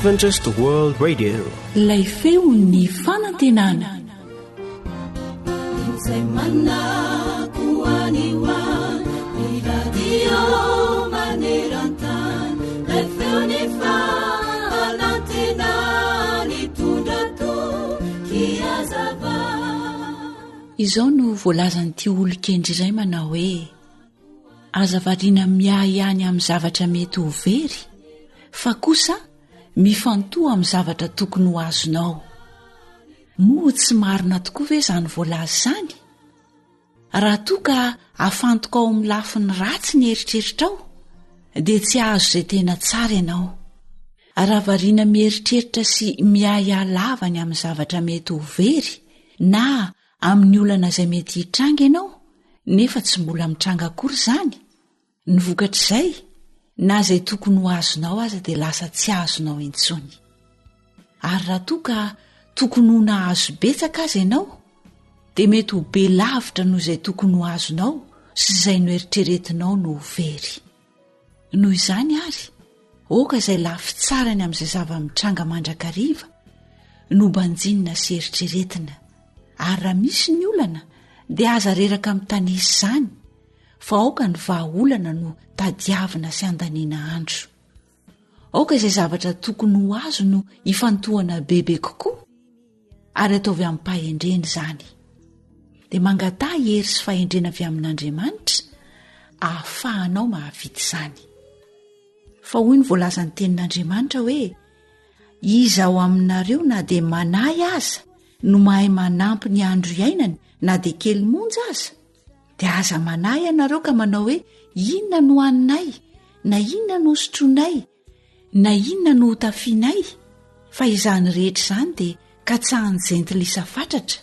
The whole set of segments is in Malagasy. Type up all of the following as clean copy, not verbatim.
Adventist World Radio. Ilay feon'ny fanantenana. Izao no voalazan'ity olo-kendry izay manao hoe azavariana miahy ihany amin'ny zavatra mety ho very fa kosa mifantoha amin'ny zavatra tokony ho azonao. Moa tsy marina tokoa ve izany voalaza izany? Raha toa ka afantoka ao amin'ny lafiny ratsy ny eritreritrao dia tsy ahazo izay tena tsara ianao. Raha variana mieritreritra sy miahy halavany amin'ny zavatra mety ho very na amin'ny olana izay mety hitranga ianao nefa tsy mbola mitranga akory izany, ny vokatr'izay na izay tokony ho azonao aza dia lasa tsy azonao intsony. Ary raha toa ka tokony ho nahazo betsaka aza ianao dia mety ho be lavitra noho izay tokony ho azonao sy izay no eritreretinao no ho very. Noho izany ary oka izay lafy tsarany amin'izay zava-mitranga mandrakariva no banjinina sy eritreretina. Ary raha misy ny olana dia aza reraka amin'ny tanisy izany fa aoka ny vahaolana no tadiavina sy andaniana andro. Aoka izay zavatra tokony ho azo no hifantohana bebe kokoa ary ataovy amin'ny pahendrena izany. Dia mangatah hery sy fahendrena avy amin'Andriamanitra ahafahanao mahavita izany. Fa hoy ny voalazan'ny tenin'Andriamanitra hoe iza ao aminareo na dia manahy aza no mahay manampy ny andro iainany na dia kely monja aza dia aza manahy ianareo ka manao hoe inona no haninay na inona no sotroinay na inona no tafianay. Fa izany rehetra izany dia katsahany jentilisa fatratra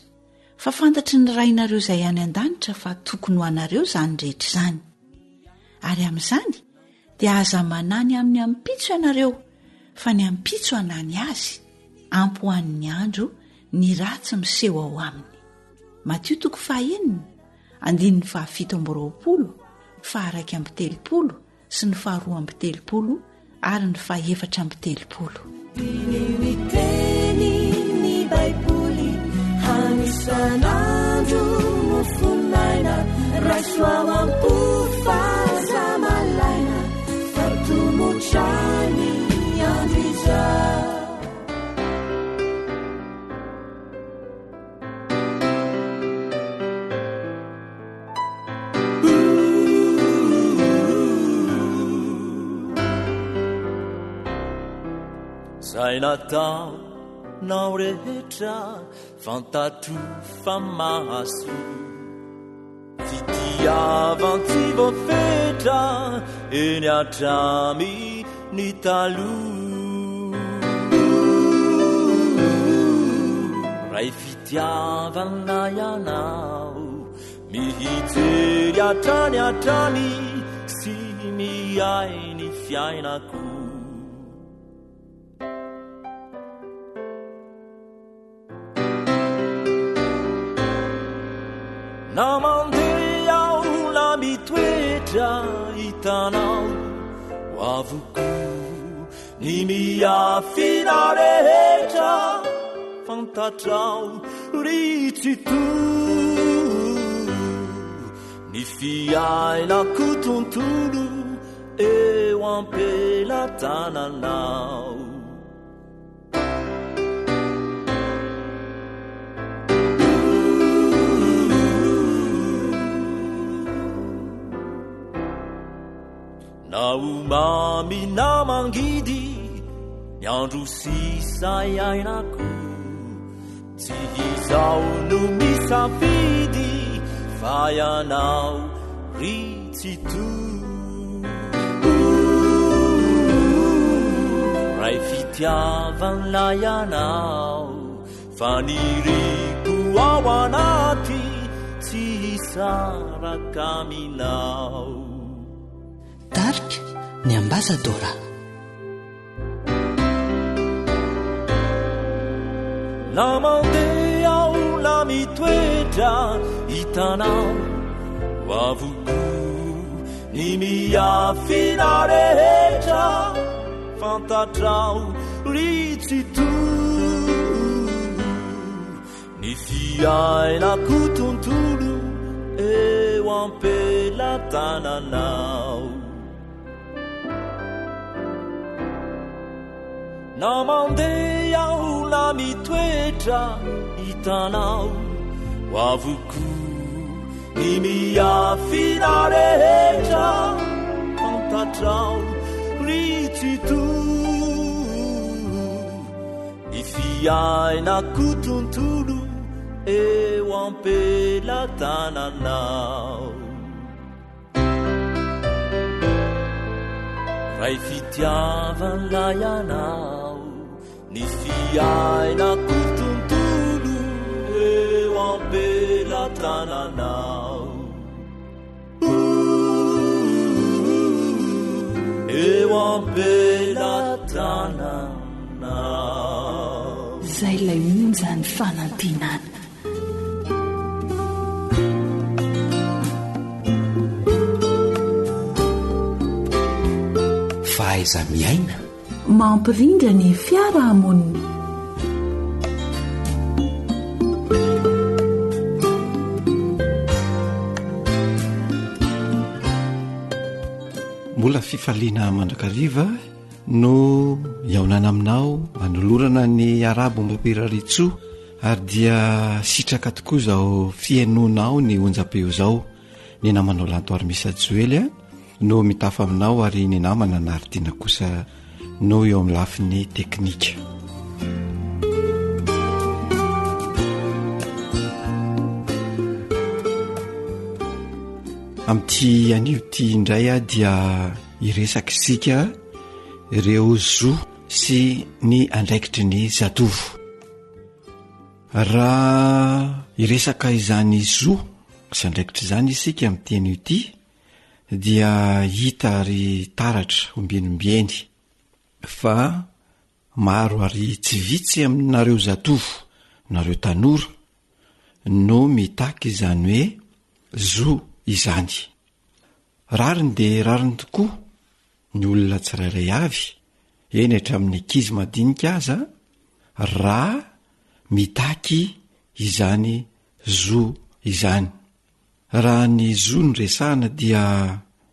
fa fantatry ny rainareo izay any an-danitra fa tokony ho anareo izany rehetra izany. Ary amin'izany dia aza manany amin'ny ampitso ianareo fa ny ampitso hanany azy ampy ho an'ny andro ny ratsy miseho ao aminy. Matio 9:17 9:20 sy ny 2:30 ary ny 4:30. Miteny ny Baiboly hanisan'andro mofolaina raisoao ampofazamalaina fatomotrany andro izao. Zay nataonao rehetra fantatro fa mahaso fitiavan-tsy voafetra eny atramy ny taloha. Ray fitiavanna ianao mihijery atrany sy miay ny fiainako. Na mandeha aho la mitoetra hitanao ho avoko ny miafina rehetra fantatrao ritsito ny fiainako tontolo eo ampelatananao. Na umami na mangidy ny andro sisa iainako tsy izao no misafidy fa ianao ritsito. Ray fitiavan'la ianao fa niriko ao anaty tsy hisaraka aminao. Tarika ny ambasadora. Na mandeha aho la mitoetra hitanao ho avoko ny miafina rehetra fantatrao ritsito ny fiainako tontolo eo ampelatananao na mandeha aho na mitoetra hitanao avoko ny miafina rehetra fantatrao ritsito ny fiainako tontolo eo ampelatananao ray fitiavan'lay anao ny fiainako tontolo eo ampelatananao eo ampelatananao zay lay onjany fanantenana fahaiza miaina mampirindra ny fiarahamonina mbola fifaliana mandrakariva no iaonana aminao anolorana ny arabo mbapiraritsoa ary dia sitraka tokoa zao fiainonao ny onjapeo zao ny namanao lantoary misajoely no mitafa aminao ary ny namana naridina kosa no eo amin'ny lafiny teknika amin'ity anio ty indray dia iresaka isika ireo zo sy ny andraikitry ny zatovo raha iresaka izany zo sy andraikitry izany isika amin'ity anio ity dia hita ary taratra ombinombieny fa maro ary tsy vitsy aminareo zatovo nareo tanora no mitaky izany hoe zo izany rariny de rariny tokoa ny olona tsirairay avy eny hatramin'ny ankizy madinika aza raha mitaky izany zo izany raha ny zo ny resahana dia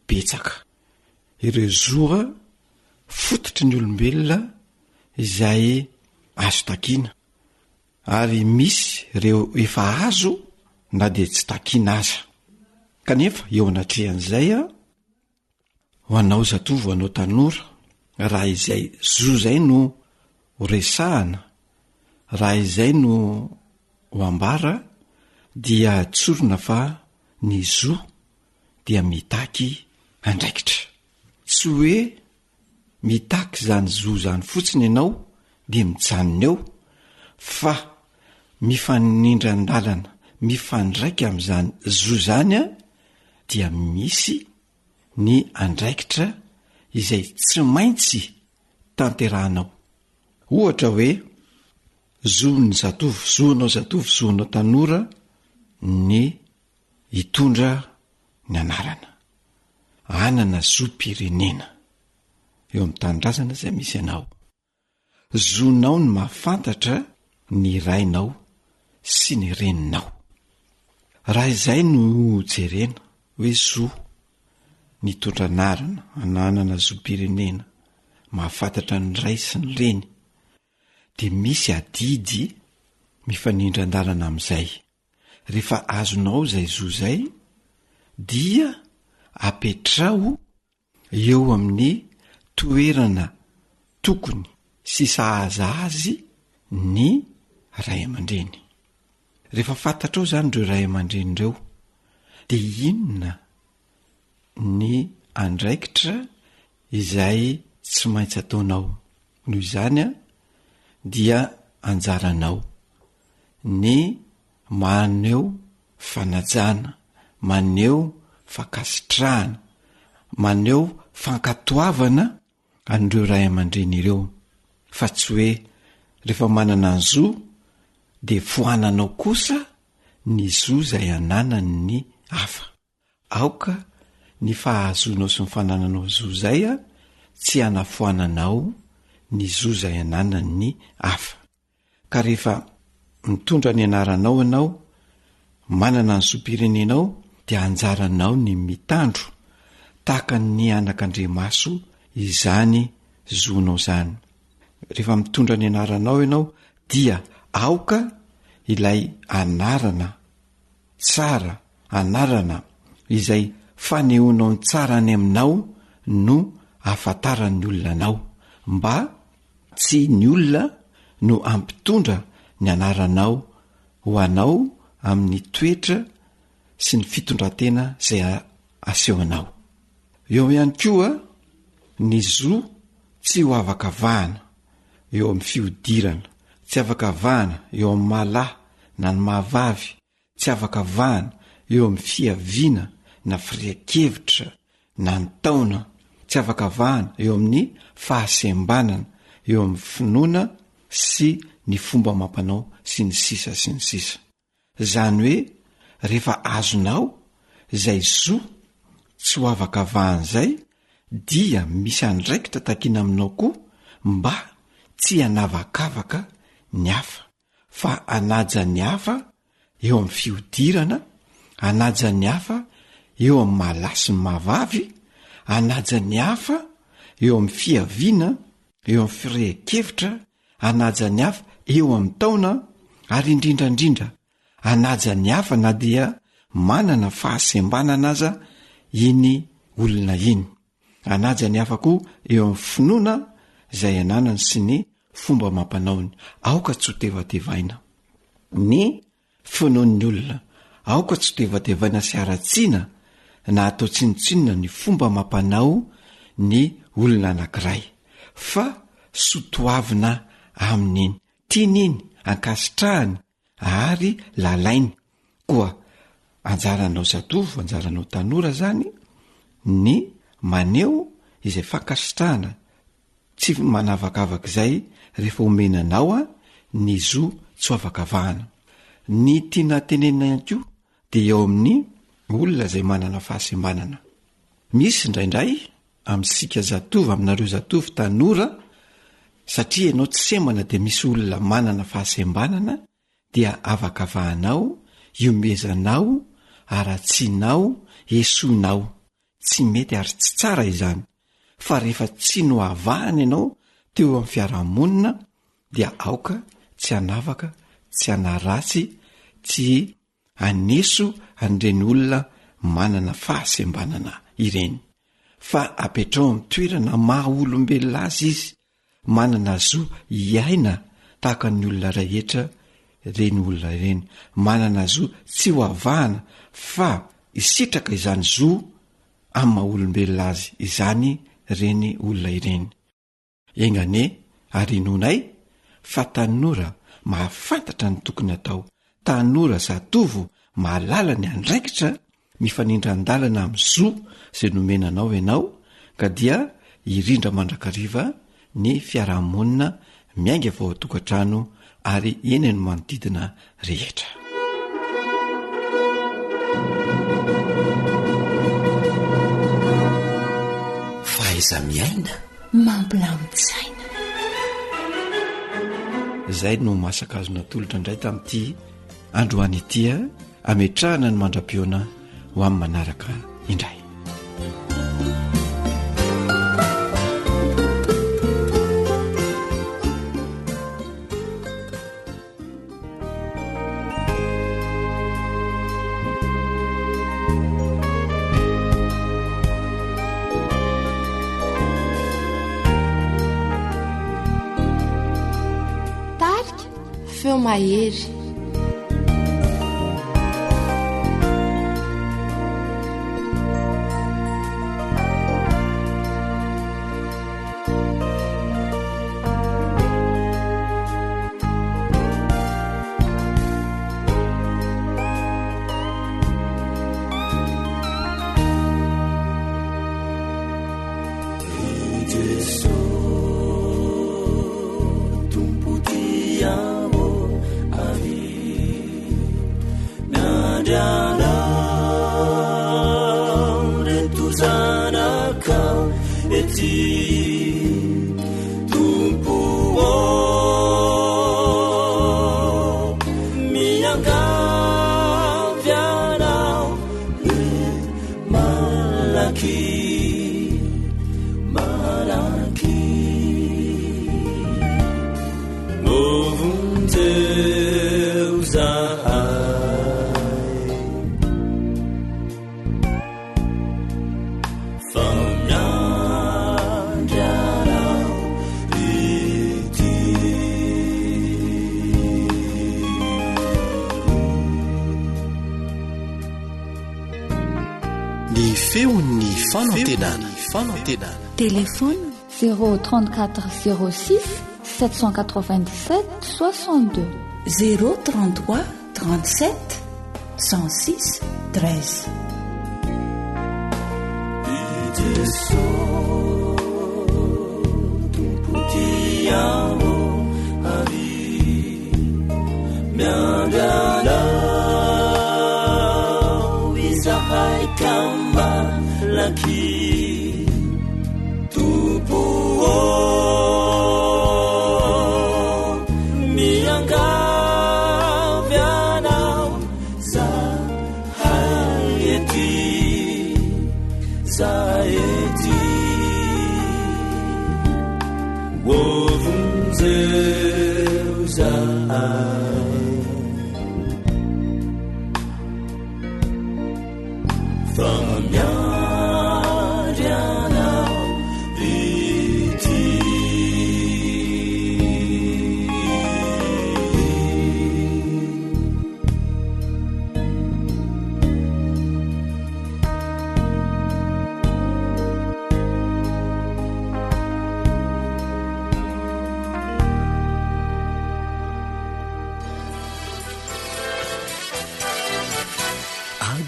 betsaka ireo zoa fototry ny olombelona izay azo takiana ary misy ireo efa azo na de tsy takiana aza kanefa eo anatrehan'izay ho anao zatovo anao tanora raha izay zo zay no resahana raha izay no ho ambara dia tsorona fa ny zo dia mitaky andraikitra tsy hoe mitaky zany zo zany fotsiny ianao dia mijanona eo fa mifanindran-dalana mifandraika amin'izany zo zany dia misy ny andraikitra izay tsy maintsy tanterahanao ohatra hoe zon'ny zatovo zonao zatovo zonao tanora ny hitondra ny anarana anana zom-pirenena eo amin'ny tanindrazana izay misy ianao zonao ny mahafantatra ny rainao sy ny reninao raha izay no jerena hoe zo nitondra anarana ananana zom-pirenena mahafantatra ny ray sy ny reny de misy adidy mifanindran-dalana amin'izay rehefa azonao zay zo zay dia apetrao eo amin'ny toerana tokony sy sahaza azy ny ray aman-dreny rehefa fantatrao zany ireo ray aman-dreny ireo de inona ny andraikitra izay tsy maintsy ataonao noho izany dia anjaranao ny maneo fanajana maneo fakasitrahana maneo fankatoavana an'ireo ray aman-dreny ireo fa tsy hoe rehefa manana ny zo de foananao kosa ny zo zay ananany ny hafa aoka ny fahazonao sy ny fanananao zo zay tsy anafoananao ny zo zay ananany ny hafa. Ka rehefa mitondra ny anaranao ianao, manana ny zom-pirenenao, dia anjaranao ny mitandro tahaka ny anak'Andriamaso izany zonao zany. Rehefa mitondra ny anaranao ianao dia aoka ilay anarana tsara, anarana izay fanehoanao ny tsara any aminao no ahafantaran'ny olona anao, mba tsy ny olona no ampitondra ny anaranao ho anao amin'ny toetra sy ny fitondrantena izay asehonao. Eo ihany koa ny zo tsy ho afaka vahana eo amin'ny fiodirana, tsy afaka vahana eo amin'ny malahy na ny mahavavy, tsy afaka vahana eo amin'ny fiaviana na firian-kevitra na ny taona, tsy afaka vahana eo amin'ny fahasembanana, eo amin'ny finoana sy ny fomba amam-panao sy ny sisa sy ny sisa. Zany hoe rehefa azonao izay zo tsy ho afaka vahana izay, dia misy andraikitra takina aminao koa mba tsy hanavakavaka ny hafa, fa hanaja ny hafa eo amin'ny fiodirana, hanaja ny hafa eo amin'ny malahy sy ny mahavavy, hanaja ny hafa eo amin'ny fiaviana, eo amin'ny firian-kevitra, hanaja ny hafa eo amin'ny taona, ary indrindrandrindra hanaja ny hafa na dia manana fahasembanana aza iny olona iny. Hanaja ny hafa koa eo amin'ny finoana izay ananany sy ny fomba amam-panaony. Aoka tsy ho tevatevaina ny finoan'ny olona, aoka tsy ho tevatevaina sy aratsiana na atao tsinotsinona ny fomba amam-panao ny olona anankiray, fa sotoavina amin'iny, tian'iny, ankasitrahany ary lalainy. Koa anjaranao zatovo, anjaranao tanora zany ny maneo izay fankasitrahana tsy manavakavaka izay rehefa omenanao ny zo tsy afaka vahana. Ny tiana tenenina ihany koa dia eo amin'ny olona izay manana fahasembanana. Misy indraindray amin'sika zatovo, aminareo zatovo tanora, satria ianao tsy sembana dia misy olona manana fahasembanana, dia afaka vahanao, iomezanao, aratsianao, esonao. Tsy mety ary tsy tsara izany. Fa rehefa tsy no avahana ianao teo amin'ny fiarahamonina, dia aoka tsy hanavaka, tsy hanaratsy, tsy haneso an'ireny olona manana fahasembanana ireny. Fa apetrao amin'ny toerana maha olombelona azy izy, manana zo iaina tahaka ny olona rehetra reny olona ireny, manana zo tsy ho avahana fa isitraka izany zo amin'ny maha olombelona azy izany reny olona ireny. Engane ary nonay fa tanora mahafantatra ny tokony atao, tanora zatovo mahalala ny andraikitra mifanindran-dalana amin'ny zo izay nomenanao ianao, ka dia irindra mandrakariva ny fiarahamonina miainga vao tokantrano ary eny no manodidina rehetra. Faiza miaina mampilamin-tsaina. Izay no masaka azona tolotra indray tamin'ity androany itya, ametrahana ny mandra-piona ho amin'ny manaraka indray. Feo mahery. Tumpu maraky ovonjeo zahay fa miandranao ity ny feon'ny fanantenana Téléphone 034 06 797 62 033 37 106 13 tumpotiamo ari miandanao izahay kama laki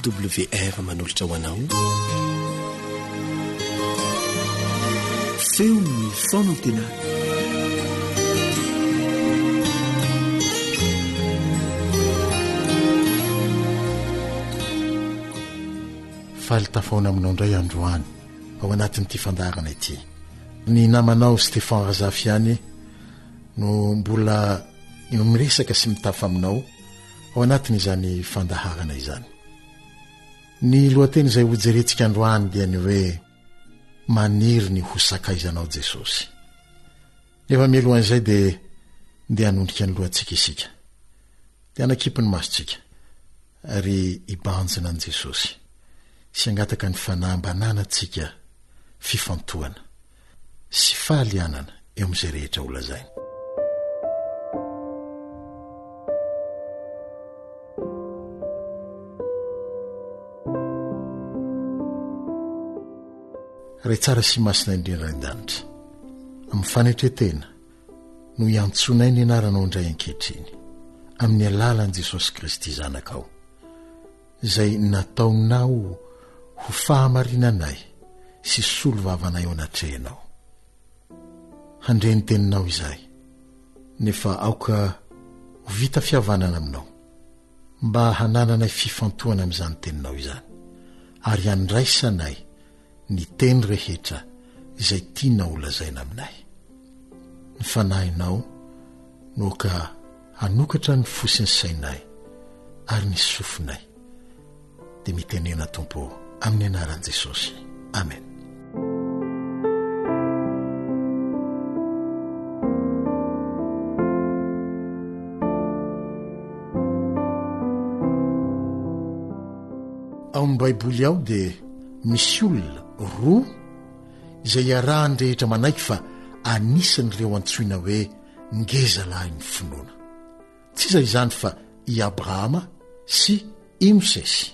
AWR manolotra ho anao feon'ny fanantenana falitafaona aminao indray androany ao anatin'ity fandarana ity ny namanao Stéphane Razafiany no mbola miresaka sy mitafa aminao ao anatin'izany fandaharana izany. Ny lohateny izay hojerentsika androany dia ny hoe maniry ny ho sakaizanao Jesosy. Efa mialohan'izay dia hanondrika ny lohantsika isika. Dia hanakipy ny masontsika ary ibanjina an' Jesosy sy angataka ny fanambananantsika fifantohana sy fahalianana eo amin'izay rehetra olazaina. Ray tsara sy masina indrindran-danitra amin'ny fanetretena no iantsonay ny anaranao indray ankehitriny amin'ny alalan'i Jesosy Kristy zanakao izay nataonao ho fahamarinanay sy solovavanay ao anatrehanao. Handreny teninao izay nefa aoka ho vita fihavanana aminao mba hanananay fifantohana amin'izany teninao izany ary handraisanay ny teny rehetra izay tianao lazaina aminay. Ny fanahinao no ka hanokatra ny fosiny sainay ary ny sofinay dia mitenena Tompo amin'ny anaran'i Jesosy. Amen. Ao amin'ny Baiboly ao dia misy olona roa izay iarahany rehetra manaiky fa anisan'ireo antsoina hoe ngezalahy ny finoana. Tsy izay izany fa i Abrahama sy i Mosesy.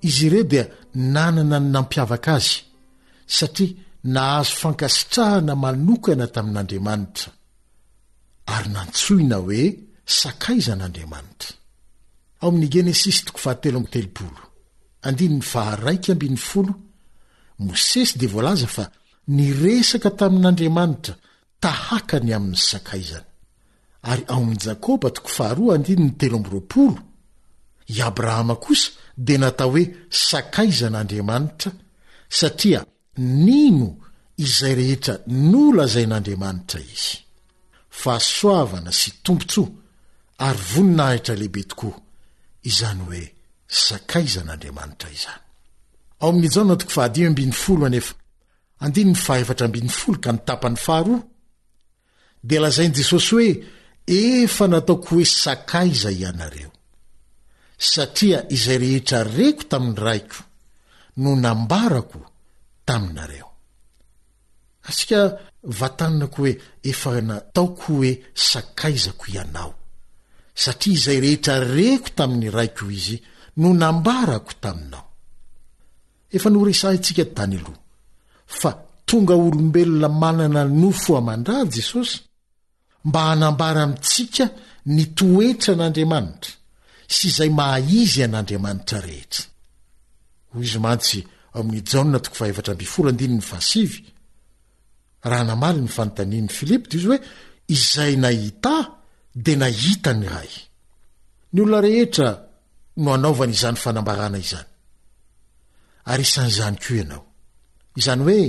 Izy ireo dia nanana ny nampiavaka azy satria nahazo fankasitrahana manokana tamin'Andriamanitra ary nantsoina hoe sakaizan'Andriamanitra. Ao amin'ny Genesisy 3:30 Mosesy dia voalaza fa niresaka tamin'Andriamanitra tahakany amin'ny sakaizany. Ary ao amin'ny Jakoba 2:20 i Abrahama kosa dia natao hoe sakaizan'Andriamanitra satria nino izay rehetra nolazain'Andriamanitra izy. Fahasoavana sy tompontsoa ary voninahitra lehibe tokoa izany hoe sakaizan'Andriamanitra izany. ao amin'ny jaona toko fa10 anefa 14 ka nitapany faharoa dia lazainy Jesosy hoe efa nataoko hoe sakaiza ianareo satria izay rehetra reko tamin'ny raiko no nambarako taminareo. Asika vatanako hoe efa nataoko hoe sakaizako ianao satria izay rehetra reko tamin'ny raiko izy no nambarako taminao. Efa noresahintsika tany aloha fa tonga olombelona manana nofo amandra Jesosy mba hanambara amintsika ny toetra n'Andriamanitra sy izay mahaizy an'Andriamanitra rehetra. Hoy izy mantsy amin'ny Jaona 4:7 raha namaly ny fanontanian'ny Filipo dia izy hoe izay nahita dia nahita ny ray. Ny olona rehetra no anaovana izany fanambarana izany ary isan'izany koa ianao. Izany hoe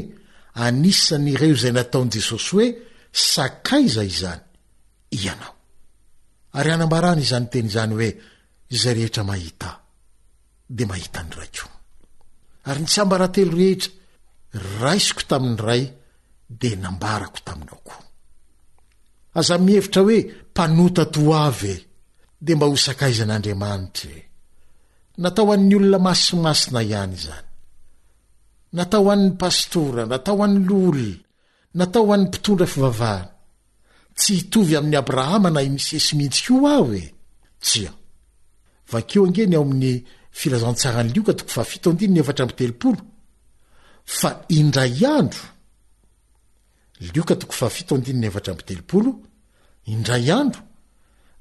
anisan'ireo izay nataon'i Jesosy hoe sakaiza izany ianao. Ary anambarana izany teny izany hoe izay rehetra mahita dia mahita ny raiko. Ary ny tsiambaratelo rehetra raisiko tamin'ny ray dia nambarako taminao koa. Aza mihevitra hoe mpanota toavy dia mba ho sakaizan'Andriamanitra. Natao an'ny olona masimasina ihany izany. Natao an'ny pastora, natao an'ny olona, natao an'ny mpitondra fivavahana. Tsy hitovy amin'ny Abrahama na i Mosesy mihitsy koa aho e. Tsia. Vakeo angeny ao amin'ny filazantsarany Lioka 7:7 fa indray andro Lioka 7:7 indray andro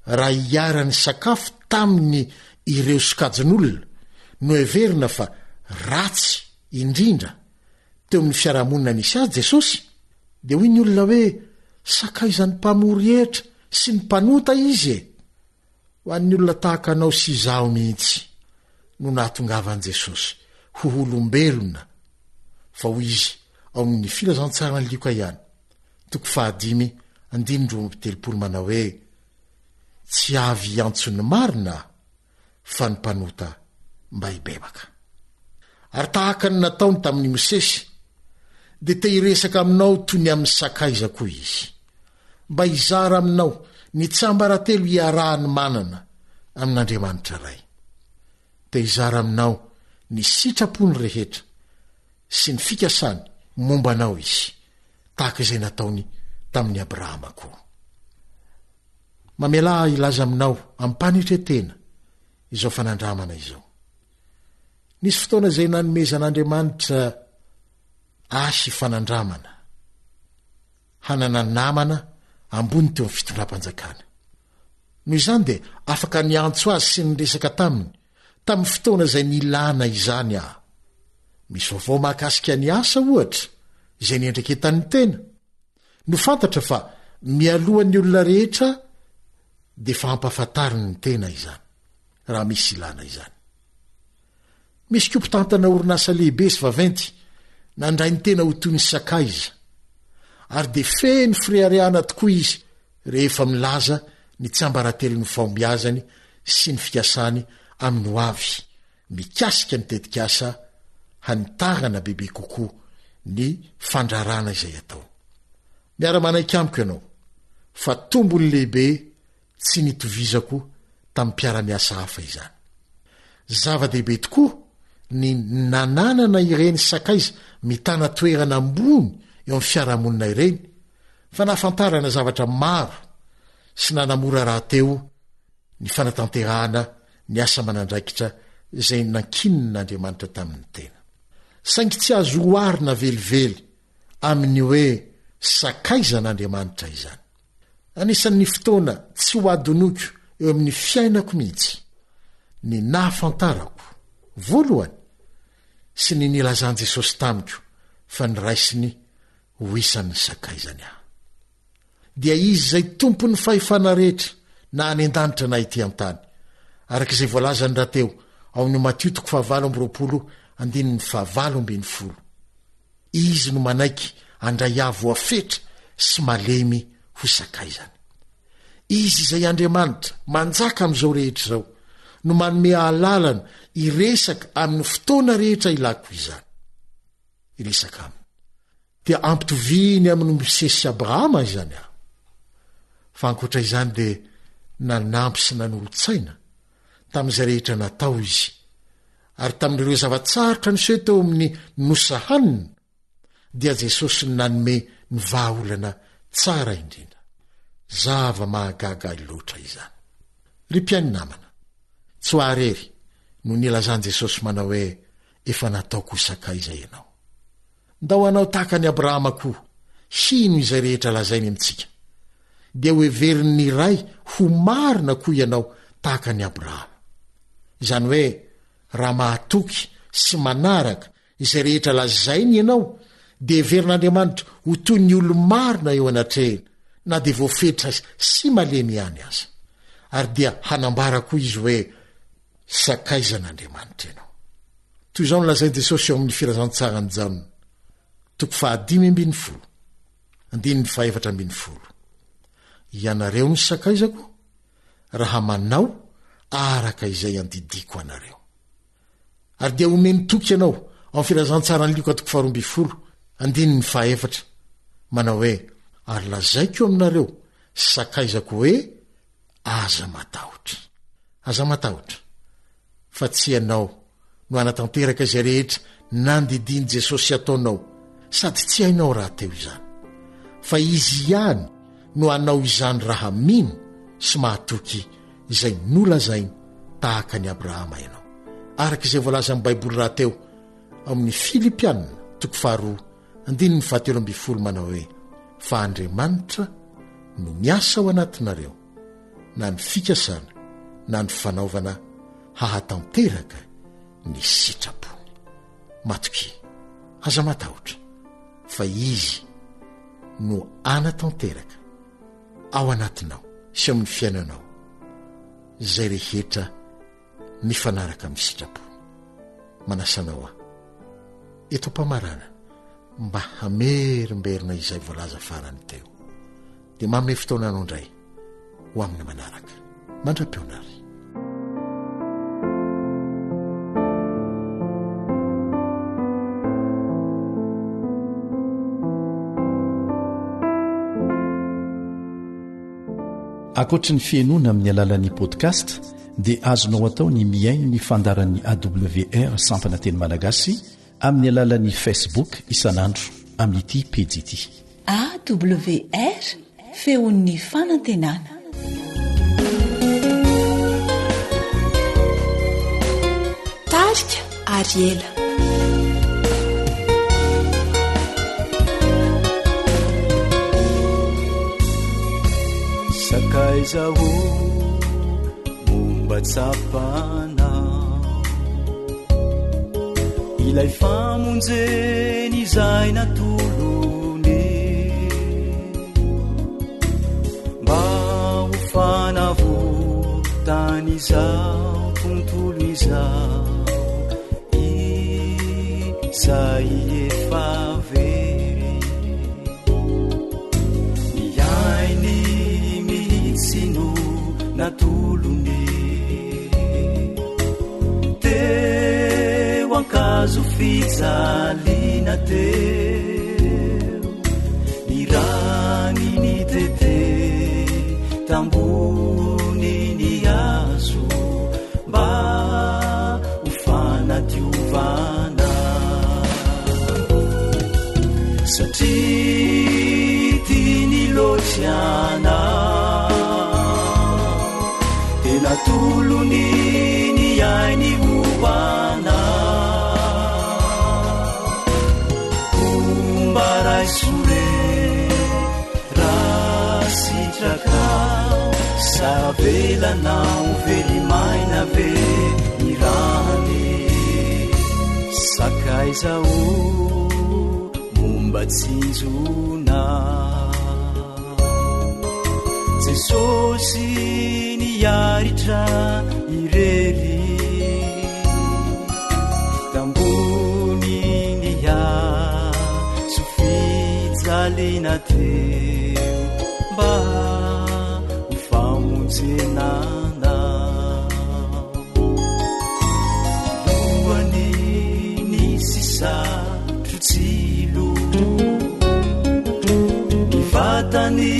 raha hiara-ny sakafo taminy ireo sokajin'olona no heverina fa ratsy indrindra teo amin'ny fiarahamonina nisy azy Jesosy dia hoy ny olona hoe sakaizan'ny mpamory hetra sy ny mpanota izy ho an'ny olona tahaka anao sy izaho mihitsy no nahatongavan'i Jesosy ho olombelona fa hoy izy ao amin'ny filazantsarany Lioka ihany 5:7 manao hoe tsy avy antsony marina fa ny mpanota mba hibebaka. Ary tahaka ny nataony tamin'ny Mosesy dia te hiresaka aminao toy ny amin'ny sakaiza koa izy mba hizara aminao ny tsiambaratelo hiarahany manana amin'Andriamanitra ray. Te hizara aminao ny sitrapony rehetra sy ny fikasany mombanao izy tahaka izay nataony tamin'ny Abrahama koa. Mamela ilaza aminao ampanitretena izao fanandramana izao. Nisy fotoana izay nanomezan'Andriamanitra asy fanandramana hanana namana ambony teo amin'ny fitondram-panjakana. Noho izany dia afaka niantso azy sy niresaka tamin'ny fotoana izay nilana izany aho. Misy vaovao mahakasika ny asa ohatra izay niendreketan'ny tena no fantatra fa mialohan'ny olona rehetra dia fa hampafantariny ny tena izany raha misy ilana izany. Misy koa mpitantana orinasa lehibe sy vaventy nandray ny tena ho toy ny sakaiza ary dia feny fireharehana tokoa izy rehefa milaza ny tsiambaratelo ny fahombiazany sy ny fikasany amin'ny ho avy mikasika ny tetikasa hanitagana bebe kokoa ny fandrarana izay atao. Miara-manaiky amiko ianao fa tombony lehibe tsy nitovizako tamin'ny mpiara-miasa hafa izany. Zava-dehibe tokoa ny nananana ireny sakaiza mitana toerana ambony eo amin'ny fiarahamonina ireny fa nahafantarana zavatra maro sy nanamora raha teo ny fanatanterahana ny asa manandraikitra izay nankinin'Andriamanitra tamin'ny tena. Saingy tsy azo oarina velively amin'ny hoe sakaizan'Andriamanitra izany. Anisan'ny fotoana tsy ho adonoko eo amin'ny fiainako mihitsy ny nahafantarako voalohany sy ny nilazany Jesosy tamiko fa ny raisiny ho isan'ny sakaizany aho. Dia izy izay tompon'ny fahefana rehetra na any an-danitra na ety an-tany araka izay voalazany rahateo ao amin'ny Matio 5:20. Izy no manaiky andray avo afetra sy malemy ho sakaizany. Izy izay Andriamanitra manjaka amin'izao rehetra izao no manome ahalalana iresaka amin'ny fotoana rehetra ilako izany iresaka aminy dia ampitoviny amin'ny misesy Abrahama izany aho fa ankoatra izany dia nanampy sy nanolo-tsaina tamin'izay rehetra natao izy ary tamin'ireo zavatsarotra niseho teo amin'ny nosahanina dia Jesosy nanome ny vahaolana tsara indrindra zava mahagaga loatra izany ry mpianinamana tsy ho arery no nilazany Jesosy manao hoe efa nataoko sakaiza ianao nda ho anao tahaka ny Abrahama koa hino izay rehetra lazainy amintsika dia ho everiny iray ho marina koa ianao tahaka ny Abrahama izany hoe raha mahatoky sy manaraka izay rehetra lazainy ianao dia everin'Andriamanitra ho toy ny olo marina eo anatrehina na dia voafetra sy malemy ihany aza ary dia hanambara koa izy hoe sakaizan'Andriamanitra ianao toy izao nolazainy Jesosy eo amin'ny firazantsarany Jaona 5:14 ianareo ny sakaizako raha manao araka izay andidiko anareo ary dia omeny toky ianao amin'ny firazantsarany Luka 12:14 manao hoe ary lazaiko aminareo sakaizako hoe aza matahotra fa tsy ianao no anatanteraka izay rehetra nandidiny Jesosy ataonao sady tsy hainao raha teo izany fa izy ihany no anao izany raha mino sy mahatoky izay nolazainy tahaka ny Abrahama ianao araka izay voalaza amin'ny baiboly raha teo amin'ny Filipianina 4:17 manao hoe fa Andriamanitra no miasa ao anatinareo na ny fikasana na ny fanaovana hahatanteraka ny sitrapony matoky aza matahotra fa izy no anatanteraka ao anatinao sy amin'ny fiainanao izay rehetra mifanaraka amin'ny sitrapony manasanao eto mpamarana mba hamerimberina izay voalaza farany teo dia manome fotoananao indray ho amin'ny manaraka mandra-pionary akoatra ny fiainoana amin'ny alalan'ni podcast dia azonao atao ny miaino ny fandaran'ny AWR sampana teny malagasy amin'ny alalan'ni Facebook isanandro amin'ity pejy ity AWR feon'ny fanantenana tarika Ariela sakaizaho momba tsapana ilay famonjeny izay natolony mba ho fanavotany izao tontolo izao izay efa very miainy mihitsino natolony teo ankazo fijaliana teo ny rany ny tete tambony ny azo mba ho fanadiovana satria tiany lotsiana tena tolony ny ainy hoana fomba raisore rasitraka savelanao verimaina ve ny rany sakaizao momba tsinjona Jesosy niaritra irery tambony niazo fijaliana teo mba ho famonjenana tsilo ny vatany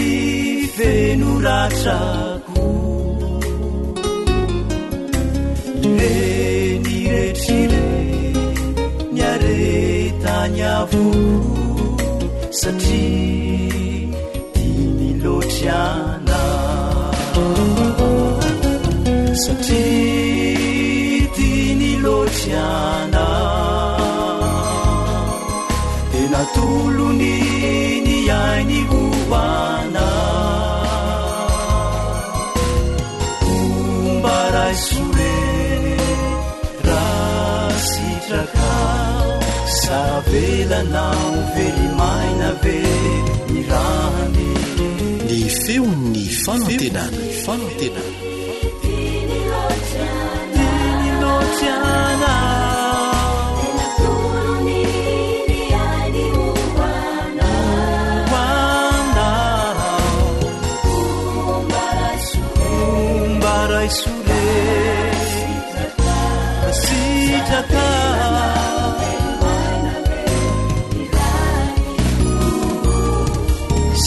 fenoratrako ireny retrire ny aretany avoko satria tiany lotriana satria tiany lotriana tena tolony ny ainy hoana ombaraisoe rasitraka savelanao verimaina ve ny rany ny feon'ny fanantenana fanantenana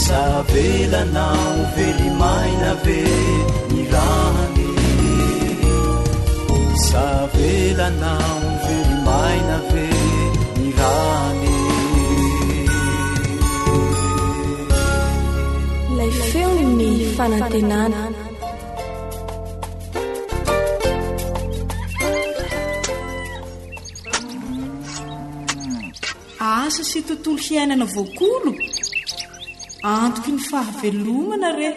savelanao verimaina ve ny rany savelanao verimaina ve ny rany lay feony fanantenana asa sy tontolo hiainana voakolo antoky ny fahavelomana re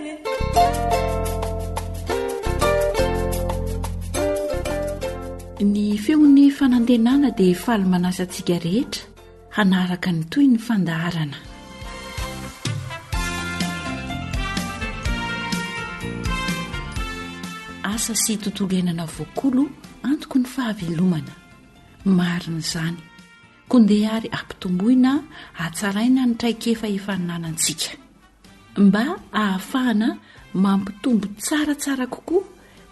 ny feon'ny fanantenana dia faly manasa antsika rehetra hanaraka ny toy ny fandaharana asa sy tontolo iainana voakolo antoko ny fahavelomana marina izany kondeary ampitomboina atsaraina ny traikefa efananantsika mba ahafahana mampitombo tsaratsara kokoa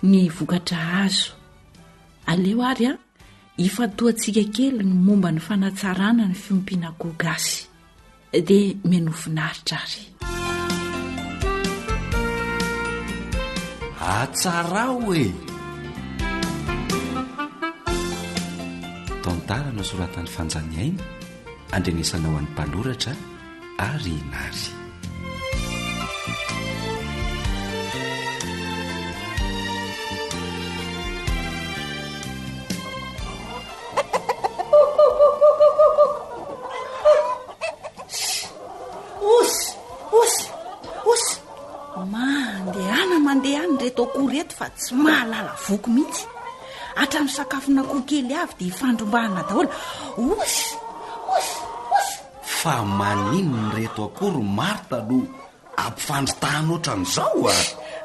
ny vokatra azo aleo ary ifatoantsika kely ny momba ny fanatsarana ny fiompiana gogasy dia menofinaritra ary atsarao e tantara no soratan'ny fanjaniaina andrenesana ho an'ny mpanoratra ary nary mandehany reto akoreto fa tsy mahalala voko mihitsy hatrany sakafona kokely avy dia ifandrombahana daholo fa maninony reto akory marta no ampifandritahana ohatran'izao a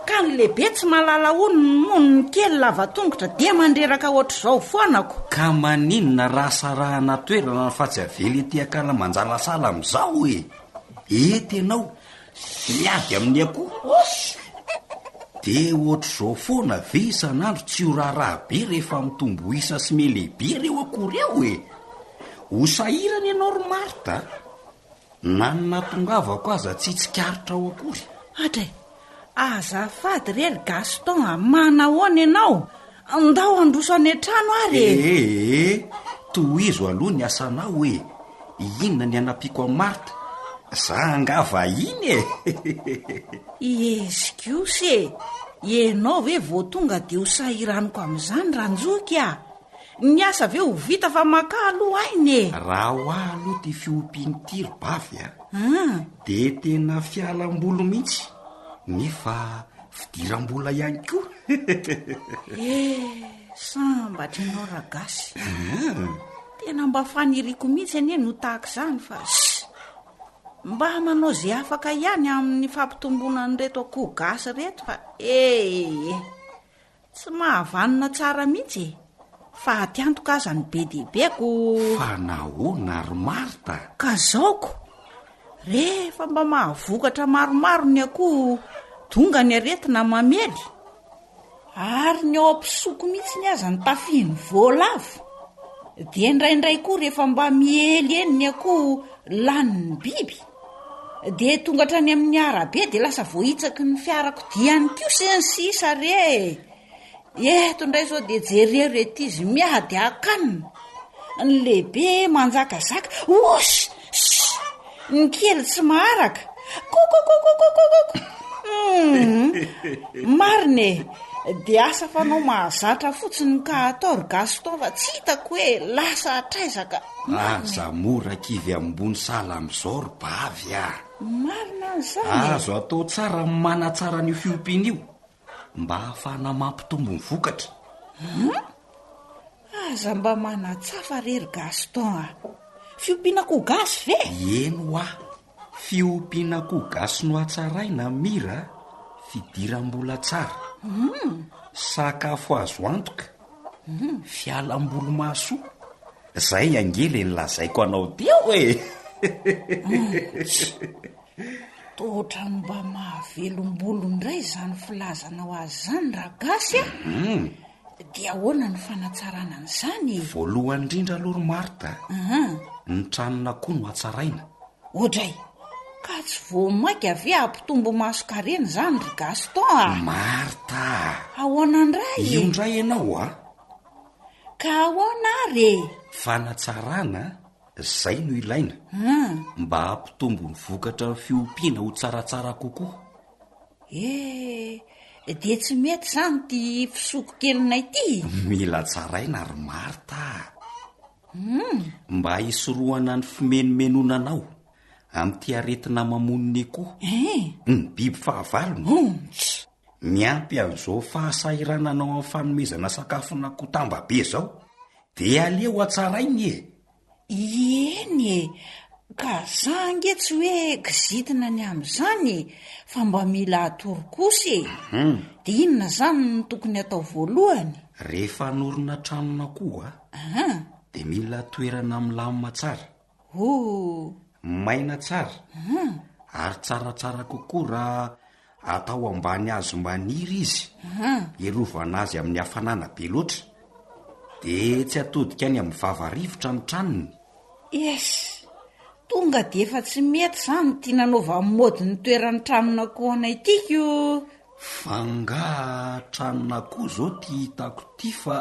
ka ny lehibe tsy mahalala ono mono ny kely lavatongotra dia mandreraka ohatr'izao foanako ka maninona rahasarahana toerana ny fatsy avely etiakala manjalasala amin'izao e etenao miady amin'ny akoho dia ohatr'izao foana ve isan'andro tsy ho raharaha be rehefa mitombo isa sy melehibe reo akory eo e hosahirana ianao ry marta nanona tongavako aza tsy tsikaritra ao akory atra azafady rely Gaston manahoana ianao andao androso any an-trano ary toy izo aloha ny asanao hoe inona ny anapiako amin'ny marta za angava iny eskosy ianao ve vo tonga dia ho sahiraniko amin'izany ranjoky ny asa ve ho vita fa maka aloha ainy raha ho aloha ty fiompiany tiro bavy dia tena fialam-bolo mihitsy nefa fidiram-bola ihany koa sambatra ianao ragasy tena mba faniriko mihitsy anie no tahaka izany fa mba manao zay afaka ihany amin'ny fampitomboana ny reto akoho gasy reto fa tsy mahavanona tsara mihitsy fa atiantoka aza ny be debeko fa nahoana ry marta ka zaoko rehefa mba mahavokatra maromaro ny akoho tonga ny aretina mamely ary ny ao ampisoko mihitsy ny aza ny tafiny voalavo dia indraindray koa rehefa mba miely eny ny akoho laniny biby dia tonga hatrany amin'ny arabe dia lasa voahitsaky ny fiarako diany ko seny sisa re. Eto indray zao dia jerery rety izy miady akanina, ny lehibe manjakazaka osy ny kely tsy maharaka kokokokokokoko. Marine dia asa fanao mahazatra fotsiny ka atao Gaston fa tsy hitako hoe lasa atraizaka. Aza mora kivy ambony sala amin'izao ry bavy a. Marina an'izany. Azo atao tsara manatsara n'io fiompiana io mba ahafahana mampitombo ny vokatra. Aza mba manatsafa rery Gaston a. Fiompiana koa gasy ve? Eno a, fiompiana koa gasy no atsaraina mira, fidiram-bola tsara, sakafo azo antoka, fialam-bolo maso. Zay angely ny lazaiko anao teo e. Tohatra ny mba mahavelombolo indray zany filazanao azy zany raha gasy a. Dia ahoana ny fanatsarana an'izany? Voalohany indrindra aloha ry Marta, ny tranona koa no atsaraina. Ohatray, ka tsy voamaika ave ampitombo maso kareny zany ry Gaston a. Marta, ahoana indray? io indray ianao a. Ka ahoana re? Fanatsarana zay no ilaina mba hampitombo ny vokatra ny fiompiana ho tsaratsara kokoa. Dia tsy mety zany ty fisoko kelinay ty. Mila tsaraina ry Marta, mba hisorohana ny fimenomenonanao amin'ty aretina mamoniny koa ny biby fahavalony. Miampy an'izao fahasairananao amin'ny fanomezana sakafona kotamba be zao dia aleo atsarainy e. Eny ka zange tsy hoe kizitina ny amin'izany fa mba mila atorokosy. Dia inona zany no tokony atao voalohany? Rehefa anorina tranona koa dia mila toerana milamina tsara, maina tsara, ary tsaratsara kokoa raha atao ambany hazo maniry izy, iarovana azy amin'ny hafanana be loatra, dia tsy atodika any amin'ny vavarivotra ny tranony. Tonga dia efa tsy mety zany tia nanaova mody ny toeran'ny tranona koa anay tiako. Fanga tranona koa zao ty hitako ty fa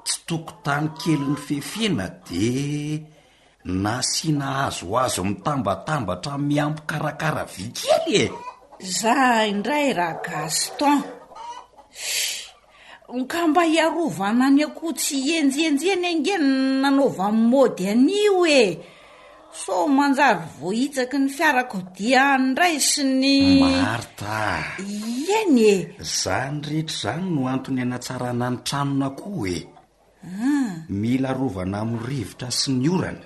tsy tokotany kely ny fefiana dia nasiana hazo mitambatambatra miampy karakara vy kely e. Za indray raha Gaston, ka mba hiarovana ny akoho tsy enjenjeny angeny nanaova mody anio e. So manjary voahitsaky ny fiarako diany indray sy ny Marta. Eny e. Zany rehetra zany no antony anatsarana ny tranona koa e. Mila rovana amin'ny rivotra sy ny orana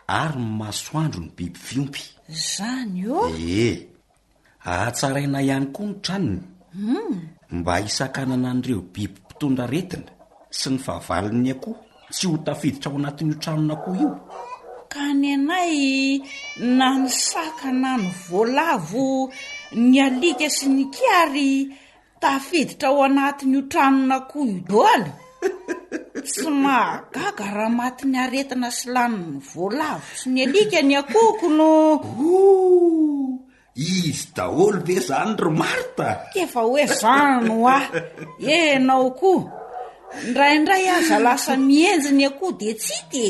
ary ny masoandro ny biby fiompy. Zany io? Atsaraina ihany koa ny tranony mba hisakanana an'ireo biby mpitondra aretina sy ny fahavalony akoho tsy ho tafiditra ao anatin'io tranona koa io. Ka ny anay na ny saka na ny voalavo, ny alika sy ny kiary tafiditra ao anatin'io tranona koa io daholo. Tsy mahagaga raha maty ny aretina sy laniny voalavo sy ny alika ny akoko no. Izy daholo ve zany ry Marta? Kefa hoe zany ho enao koa. Indraindray aza lasa mienjy ny akoho dia tsy hity.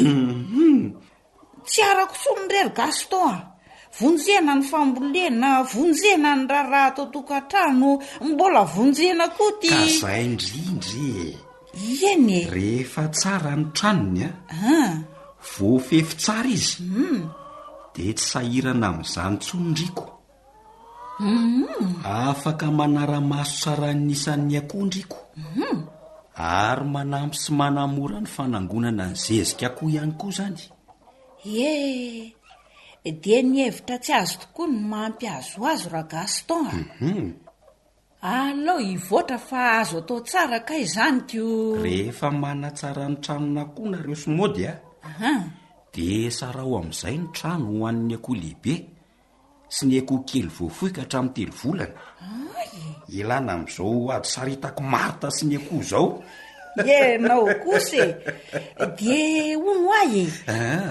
Tsy arako tsony rery Gaston a. Vonjena ny fambolena, vonjena ny raharaha atao tokantrano, mbola vonjena koa ty. Ka zay indrindry. Eny e. Rehefa tsara ny tranony voafefy tsara izy dia tsy sahirana amin'izany tsondriko. Afaka manara-maso tsara ny isan'ny akondriko ary manampy sy manamora ny fanangonana ny zezika akoho ihany koa zany. Dia ny hevitra tsy azo tokoa ny mampy azo raha Gaston a. Alao hivoatra fa azo atao tsara ka izany ko. Rehefa manatsara ny tranona akoho nareo somody dia sarao amin'izay ny trano ho an'ny akoho lehibe sy ny akoho kely voafoika hatramin'ny 3 volana. Ilana amin'izao ady saritako Marta sy ny akoho zao. enao kosa de ono ay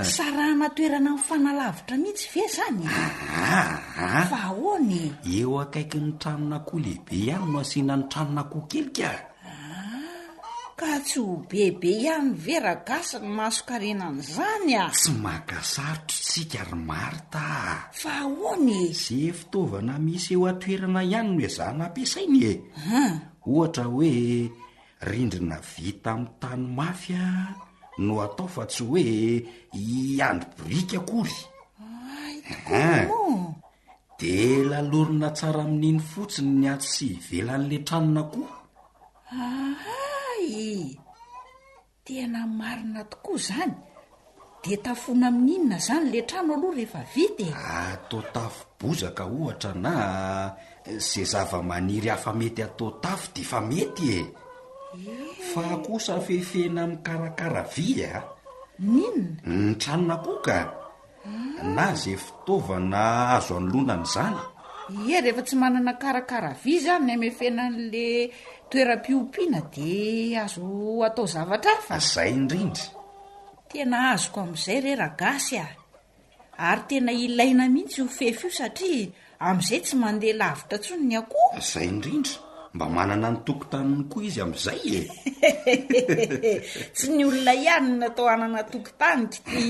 sarana toerana mifanalavitra mihitsy ve zany fa ahoany eo akaiky ny tranon'akoho lehibe ihany no asiana ny tranon'akoho kelika ka tsy ho bebe ihany vera gasy ny masokarenan'izany tsy makasarotra tsika ry marta fa ahoany zay fitaovana misy eo atoerana ihany no ezahana ampiasainy ohatra hoe rindrina vita amin'ny tany mafy no atao fa tsy hoe iandro brika akory de lalorina tsara amin'iny fotsiny ny aty sy ivelan'le tranon'akoho tena marina tokoa zany de tafona amin'inona zany le trano aloha rehefa vita atao tafo bozaka ohatra na zay zava-maniry hafa mety atao tafo de fa mety fa kosa fefena mikarakara vy ninona ny tranon'akoho ka na zay fitaovana azo anolonany zany rehefa tsy manana karakara vy zany amefena an'le toeram-piompiana de azo atao zavatra hafa zay indrindra tena azoko amin'izay rera gasy ary tena ilaina mihitsy ho fefy io satria amin'izay tsy mandeha lavitra tsony ny akoho zay indrindra mba manana ny tokotaniny koa izy amin'izay tsy ny olona ihany natao hanana tokotanyka ty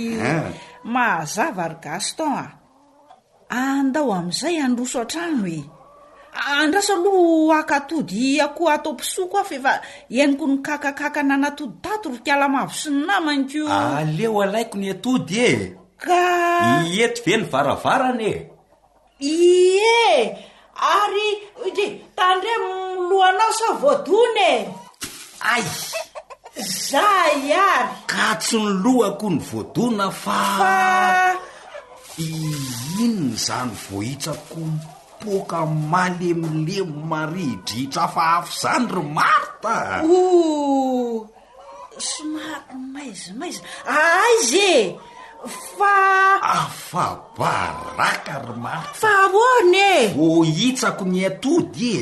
mahazava ry Gaston andao amin'izay androso an-trano andraso aloha akatody akoho atao pisoko afa efa eniko ny kakakaka nanatody tato ry kalamavo sy ny namanko aleo alaiko ny atody ka ieto ve ny varavarany ary tandre milohanao sa voadony ay zay ary ka tsy ny lohako ny voadona fa inony zany vohitsako poka malemilemo maridritra fa afo zany ry Marta somary maizimaiza aizy fa afabaraka ry Marta fa ahoany vohitsako ny atody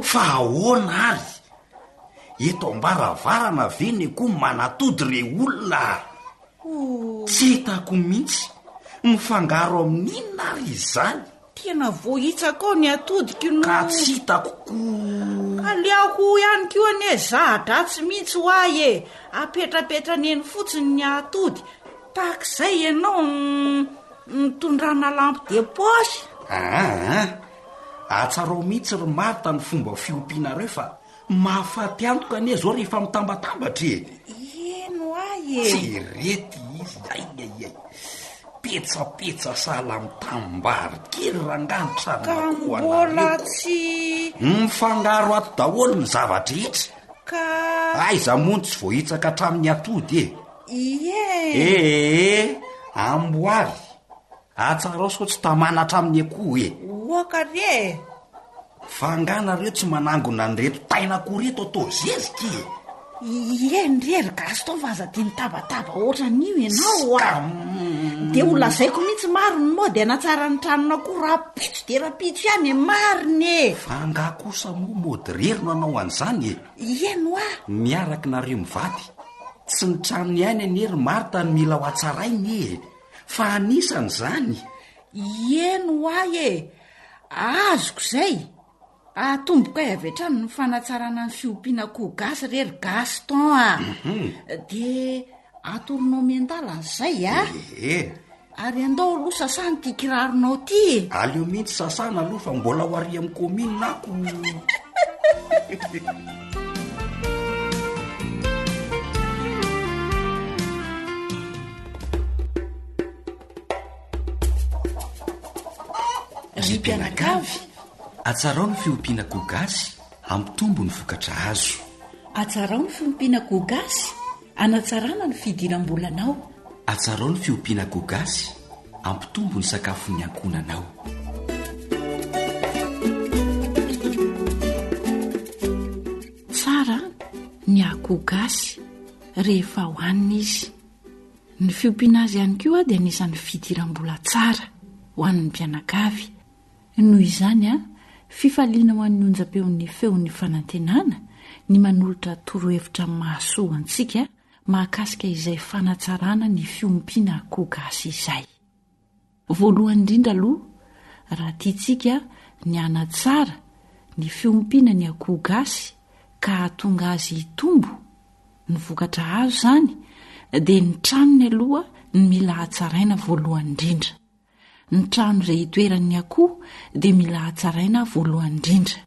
fa ahoana ary eto ambaravarana ve ny koa manatody re olona tsy hitako mihitsy mifangaro amin'inona ary izany tena vohitsako ny atodiko no ka tsy hitako aleako ihany ko ane zadratsy mihitsy ho ay apetrapetrany eny fotsiny ny atody tak'izay ianao mitondrana lampe de poche atsarao mihitsy ry Marta ny fomba fiompianareo fa mahafaty antoka ane zao rehefa mitambatambatra eno ay tsy rety izy ay petsapetsa sahala mitambary kely ranganitra ka mbola tsy mifangaro ato daholo ny zavatra etra ka aiza moa tsy voahitsaka hatramin'ny atody amboary atsarao sao tsy tamana hatramin'ny akoho okare fanganareo tsy manangona ny reto tainako reto atao zezika endrery Gaston fa aza dia nitabataba ohatra n'io ianao de ho lazaiko mihitsy maro ny mody anatsara ny tranonako rapitso de rapitso ihany mariny fanga kosa moa mody rery no anao an'izany eno miaraka nareo mivady tsy ny tranony ihany anery Marta ny mila ho atsarainy fa anisany zany eno azoko zay atomboka avy hatrany ny fanatsarana ny fiompiana akoho gasy rery Gaston de atoronao mentalany zay ary andao aloha sasana ty kiraronao ty aleo mihitsy sasana aloha fa mbola ho ary amin'ny kominako ry mpianakavy atsarao ny fiompiana-koho gasy ampitombo ny vokatra azo atsarao ny fiompiana-koho gasy anatsarana ny fidiram-bolanao atsarao ny fiompiana-koho gasy ampitombo ny sakafon'ny ankonanao tsara ny akoho gasy rehefa hohanina izy ny fiompiana azy ihany koa dia anisan'ny fidiram-bola tsara ho an'ny mpianakavy noho izany fifaliana ho an'ny onjam-peon'ny feon'ny fanantenana ny manolotra torohevitra mahasoa antsika mahakasika izay fanatsarana ny fiompiana akoho gasy izay. Voalohany indrindra aloha raha tiantsika ny anatsara ny fiompiana ny akoho gasy ka hahatonga azy hitombo ny vokatra azo izany dia ny tranony aloha ny mila hatsaraina voalohany indrindra. Ny trano izay hitoeran'ny akoho dia mila hatsaraina voalohany indrindra.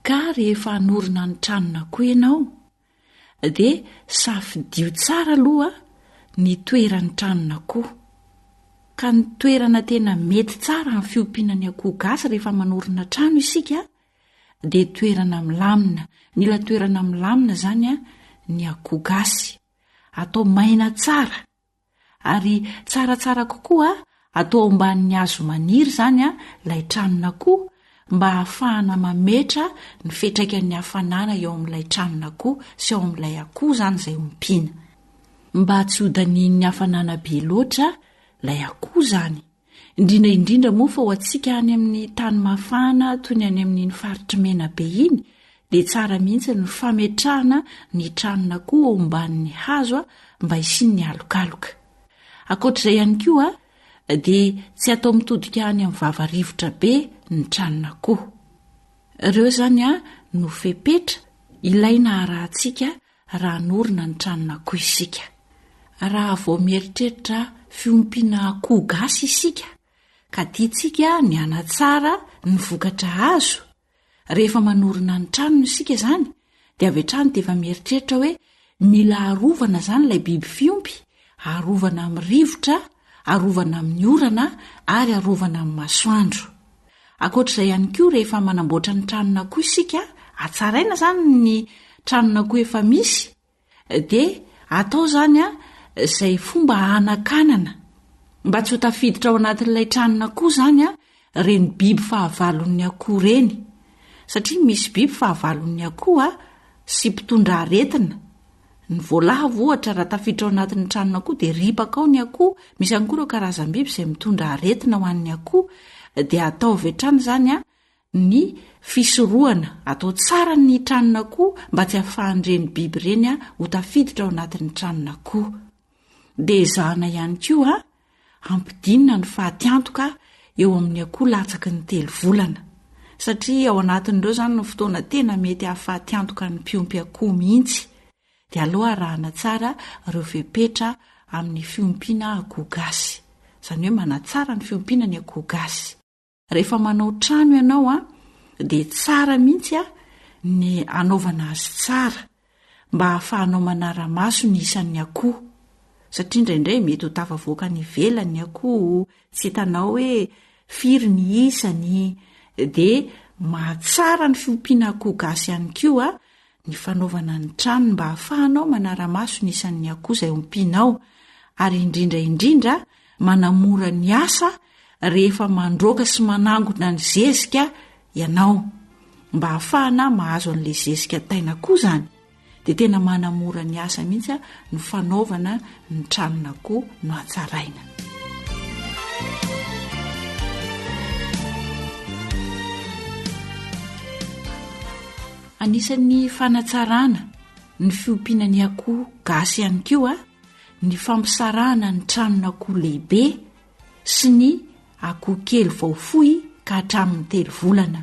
Ka rehefa hanorina ny tranon'akoho ianao dia safidio tsara aloha ny toeran'ny tranon'akoho. Ka ny toerana tena mety tsara amin'ny fiompiana ny akoho gasy rehefa manorina trano isika dia toerana milamina. Mila toerana milamina zany ny akoho gasy. Atao maina tsara ary tsaratsara kokoa atao ambanin'ny hazo maniry zany ilay tranon'akoho mba hahafahana mametra ny fetraikany hafanana eo amin'ilay tranon'akoho sy eo amin'ilay akoho zany izay ompiana, mba tsy hodanin'ny hafanana be loatra ilay akoho zany. Indrindra moa fa ho antsika any amin'ny tany mafana toy ny any amin'ny faritry mena be iny dia tsara mihitsy ny fametrahana ny tranon'akoho eo ambanin'ny hazo mba hisian'ny alokaloka. Ankoatr'izay ihany koa dia tsy atao mitodika any amin'ny vavarivotra be ny tranon'akoho. Ireo zany no fepetra ilaina arahantsika raha norina ny tranon'akoho isika. Raha vao mieritreritra fiompiana akoho gasy isika ka tiantsika ny anatsara ny vokatra azo rehefa manorina ny tranony isika zany dia avy hatrany dia efa mieritreritra hoe mila arovana zany ilay biby fiompy, arovana amin'ny rivotra, arovana amin'ny orana ary arovana amin'ny masoandro. Ankoatr'izay ihany koa rehefa manamboatra ny tranon'akoho isika, hatsaraina zany ny tranon'akoho efa misy dia atao zany izay fomba hanakanana mba tsy ho tafiditra ao anatin'ilay tranon'akoho zany reny biby fahavalon'ny akoho reny, satria misy biby fahavalon'ny akoho sy mpitondra aretina. Ny voalavo ohatra raha tafiditra ao anatin'ny tranon'akoho dia ripaka ao ny akoho. Misy ihany koa ireo karazam-biby izay mitondra aretina ho an'ny akoho dia atao avy hatrany zany ny fisorohana, atao tsara ny tranon'akoho mba tsy hahafahan'ireny biby ireny ho tafiditra ao anatin'ny tranon'akoho. Dia ezahana ihany koa ampidinina ny fahatiantoka eo amin'ny akoho latsaky ny 3 volana, satria ao anatin'ireo zany ny fotoana tena mety hahafahatiantoka ny mpiompy akoho mihitsy. Dia aloha arahana tsara ireo fepetra amin'ny fiompiana akoho gasy, izany hoe manatsara ny fiompiana ny akoho gasy. Rehefa manao trano ianao dia tsara mihitsy ny anaovana azy tsara mba hahafahanao manara-maso ny isan'ny akoho, satria indraindray mety ho tafavoaka ny ivelany akoho, tsy hitanao hoe firy ny isany. Dia mahatsara ny fiompiana akoho gasy ihany koa ny fanaovana ny trano mba hahafahanao manara-maso ny isan'ny akoho izay ompianao, ary indrindra manamora ny asa rehefa mandroaka sy manangona ny zezika ianao mba hahafahana mahazo an'ilay zezika taina koa zany. Dia tena manamora ny asa mihitsy ny fanaovana ny tranon'akoho no hatsaraina. Anisan'ny fanatsarana ny fiompiana ny akoho gasy ihany koa ny fampisarahana ny tranon'akoho lehibe sy ny akoho kely vao fohy ka hatramin'ny 3 volana.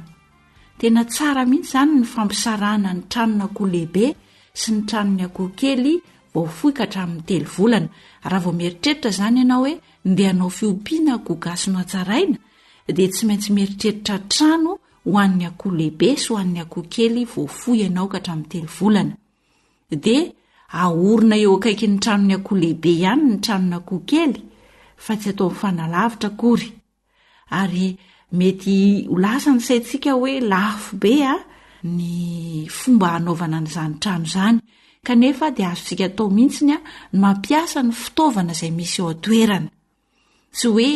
Tena tsara mihitsy zany ny fampisarahana ny tranon'akoho lehibe sy ny tranon'ny akoho kely vao fohy ka hatramin'ny 3 volana. Raha vao mieritreritra zany ianao hoe ndeha hanao fiompiana akoho gasy no hatsaraina dia tsy maintsy mieritreritra trano ho an'ny akoho lehibe sy ho an'ny akoho kely vao fohy ianao ka hatramin'ny 3 volana. Dia ahorina eo akaiky ny tranon'ny akoho lehibe ihany ny tranon'ny akoho kely, fa tsy atao mifanalavitra akory. Ary mety ho lasa ny saintsika hoe lafo be ny fomba hanaovana n'izany trano izany, kanefa dia azontsika atao mihitsy ny mampiasa ny fitaovana izay misy eo an-toerana. Tsy hoe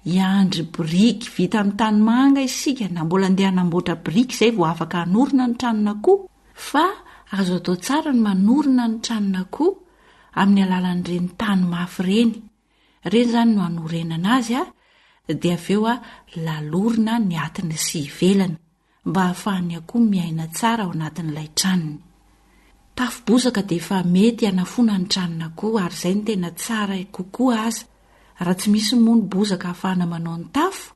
hiandry biriky vita amin'ny tanimanga isika na mbola andeha hanamboatra biriky izay vao afaka hanorina ny tranon'akoho, fa azo atao tsara ny manorina ny tranon'akoho amin'ny alalan'ireny tany mafy reny. Ireny zany no hanorenana azy dia avy eo lalorina ny atiny sy ivelany mba hahafahan'ny akoho miaina tsara ao anatin'ilay tranony. tafo-bozaka dia efa mety hanafona ny tranona koa ary izay ny tena tsara kokoa aza. Raha tsy misy moa ny bozaka hahafahana manao ny tafo